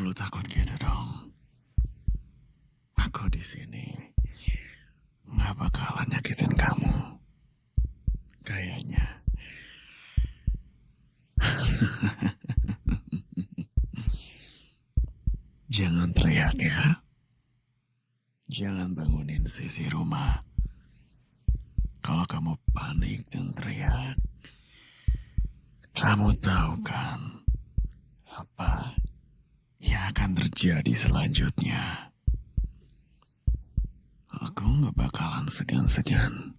perlu takut gitu dong. Aku di sini nggak bakalan nyakitin kamu. Kayaknya. Jangan teriak ya. Jangan bangunin sisi rumah. Kalau kamu panik dan teriak, kamu tahu kan apa yang akan terjadi selanjutnya. Aku nggak bakalan segan-segan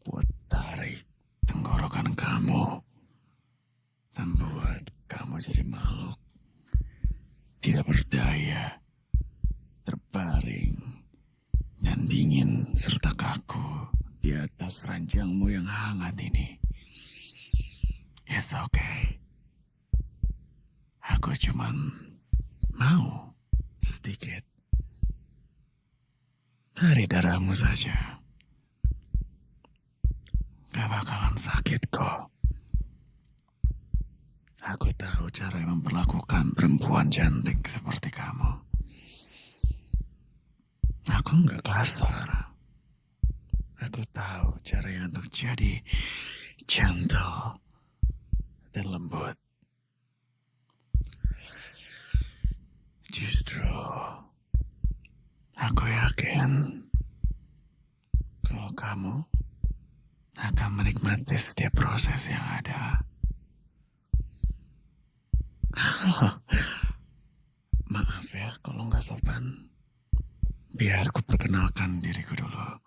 buat tarik tenggorokan kamu dan buat kamu jadi makhluk tidak berdaya, terbaring dan dingin serta kaku di atas ranjangmu yang hangat ini. It's okay. Aku cuman mau sedikit dari darahmu saja. Gak bakalan sakit kok. Aku tahu cara memperlakukan perempuan cantik seperti kamu. Aku gak kasar. Aku tahu cara untuk jadi gentle dan lembut. Justru aku yakin kalau kamu akan menikmati setiap proses yang ada. Maaf ya kalau nggak sopan. Biar aku perkenalkan diriku dulu.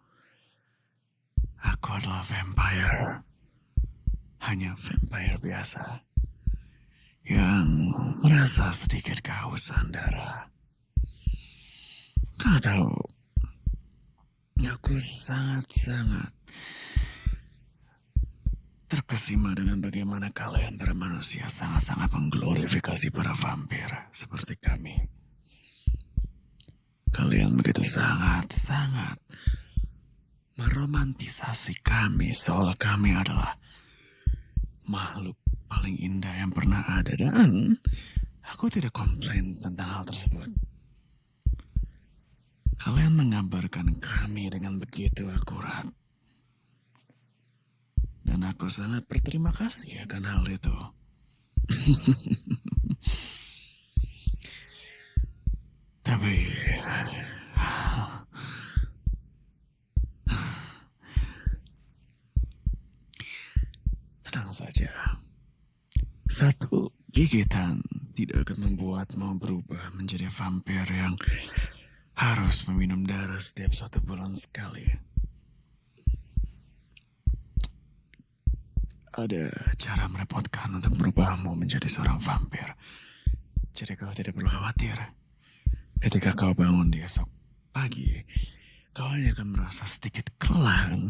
Aku adalah vampire. Hanya vampire biasa yang merasa sedikit kehausan darah. Kau tahu, aku sangat-sangat terkesima dengan bagaimana kalian para manusia sangat-sangat mengglorifikasi para vampir seperti kami. Kalian begitu sangat-sangat meromantisasi kami seolah kami adalah makhluk paling indah yang pernah ada, dan aku tidak komplain tentang hal tersebut. Kalian menggambarkan kami dengan begitu akurat. Dan aku sangat berterima kasih akan hal itu. Tapi tenang saja. Satu gigitan tidak akan membuatmu berubah menjadi vampir yang harus meminum darah setiap 1 bulan sekali. Ada cara merepotkan untuk merubahmu menjadi seorang vampir. Jadi kau tidak perlu khawatir. Ketika kau bangun di esok pagi, kau hanya akan merasa sedikit kelan,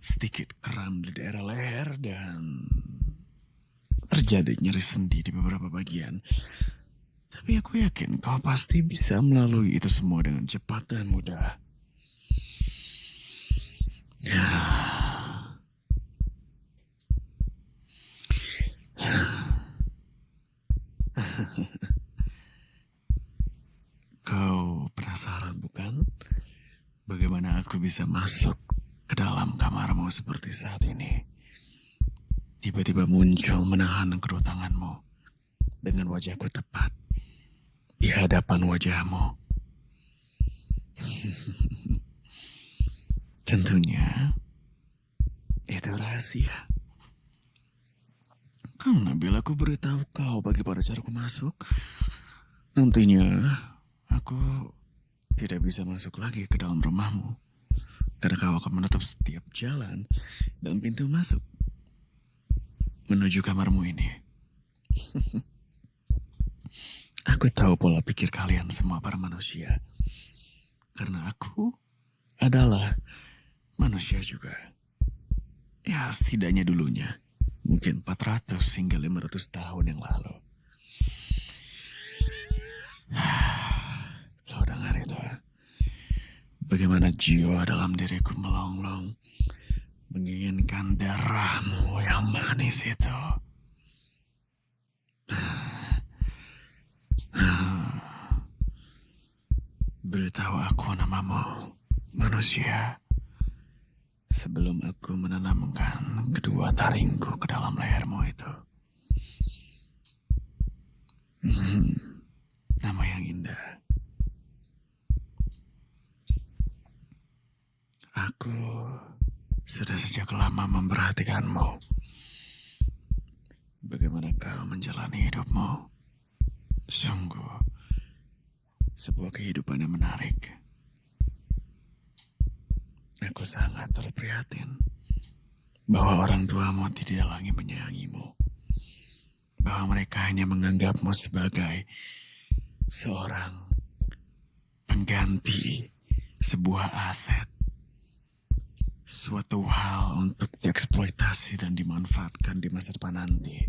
sedikit kram di daerah leher, dan terjadi nyeri sendi di beberapa bagian. Tapi aku yakin kau pasti bisa melalui itu semua dengan cepat dan mudah. Kau penasaran bukan? Bagaimana aku bisa masuk ke dalam kamarmu seperti saat ini? Tiba-tiba muncul menahan kedua tanganmu dengan wajahku tepat di hadapan wajahmu. Tentunya itu rahasia. Karena bila aku beritahu kau bagaimana caraku masuk, nantinya aku tidak bisa masuk lagi ke dalam rumahmu. Karena kau akan menutup setiap jalan dan pintu masuk menuju kamarmu ini. Aku tahu pola pikir kalian semua para manusia. Karena aku adalah manusia juga. Ya, setidaknya dulunya. Mungkin 400 hingga 500 tahun yang lalu. Kau dengar itu? Bagaimana jiwa dalam diriku melonglong, menginginkan darahmu yang manis itu. Beritahu aku namamu, manusia, sebelum aku menanamkan kedua taringku ke dalam lehermu itu. Nama yang indah. Aku sudah sejak lama memperhatikanmu. Bagaimana kau menjalani hidupmu? Sungguh, sebuah kehidupan yang menarik. Aku sangat terprihatin bahwa orang tuamu tidak lagi menyayangimu. Bahwa mereka hanya menganggapmu sebagai seorang pengganti sebuah aset. Suatu hal untuk dieksploitasi dan dimanfaatkan di masa depan nanti.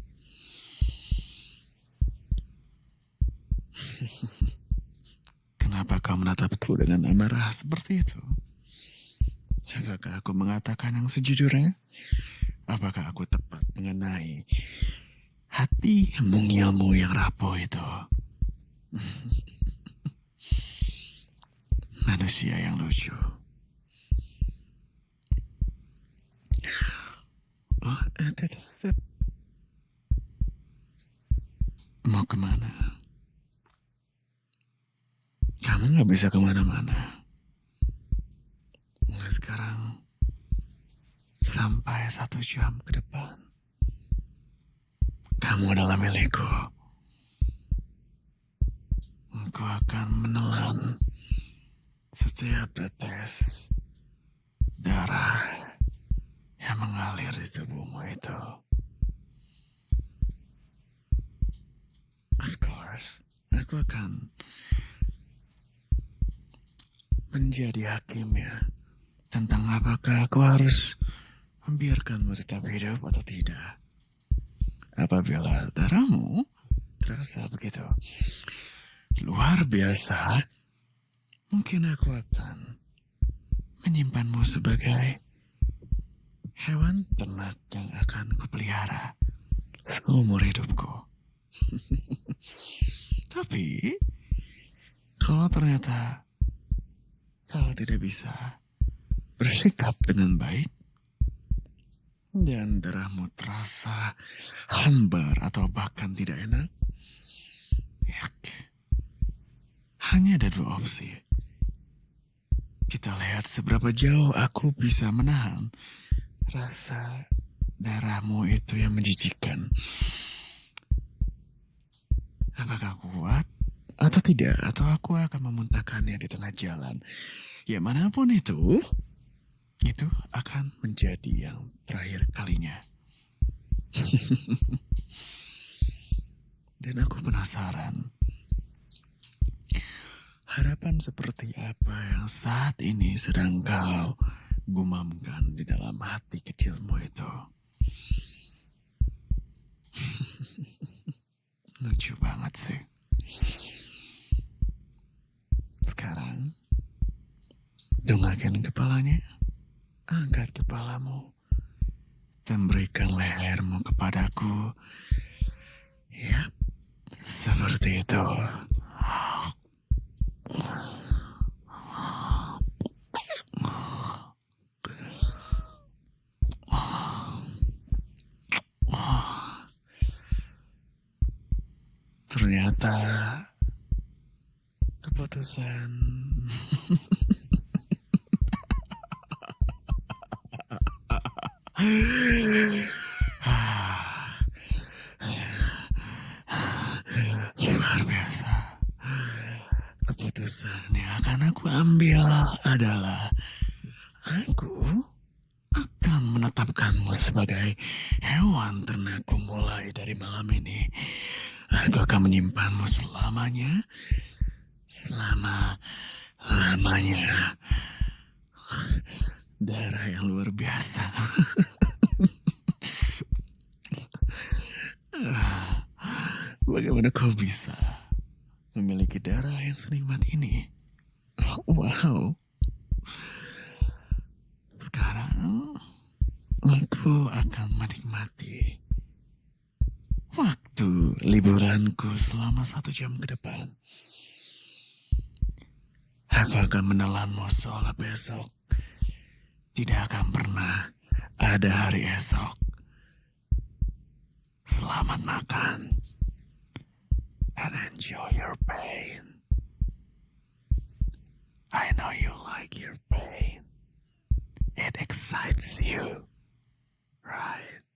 Kenapa kau menatapku dengan amarah seperti itu? Apakah aku mengatakan yang sejujurnya? Apakah aku tepat mengenai hati mungilmu yang rapuh itu? Manusia yang lucu. Oh, mau kemana? Kamu gak bisa kemana-mana. Mulai sekarang sampai 1 jam ke depan, kamu adalah milikku. Aku akan menelan setiap tetes darah yang mengalir di tubuhmu itu. Of course, aku akan menjadi hakimnya tentang apakah aku harus membiarkanmu tetap hidup atau tidak. Apabila darahmu terasa begitu luar biasa, mungkin aku akan menyimpanmu sebagai hewan ternak yang akan kupelihara seumur hidupku. Tapi kalau ternyata kau tidak bisa bersikap dengan baik dan darahmu terasa hambar atau bahkan tidak enak, hanya ada 2 opsi. Kita lihat seberapa jauh aku bisa menahan rasa darahmu itu yang menjijikkan. Apakah kuat atau tidak? Atau aku akan memuntahkannya di tengah jalan. Ya manapun itu akan menjadi yang terakhir kalinya. Dan aku penasaran, harapan seperti apa yang saat ini sedang kau gumamkan di dalam hati kecilmu itu? Lucu banget sih. Sekarang dongakkan kepalanya, angkat kepalamu, dan berikan lehermu kepadaku. Yap, seperti itu. Ternyata keputusan luar biasa. Keputusan yang akan aku ambil adalah aku akan menetapkanmu sebagai hewan ternakku mulai dari malam ini. Aku akan menyimpanmu selamanya, selama-lamanya. Darah yang luar biasa. Bagaimana kau bisa memiliki darah yang senikmat ini? Wow. Sekarang aku akan menikmati waktu liburanku selama 1 jam ke depan. Aku akan menelanmu seolah besok tidak akan pernah ada hari esok. Selamat makan and enjoy your pain. I know you like your pain. It excites you, right?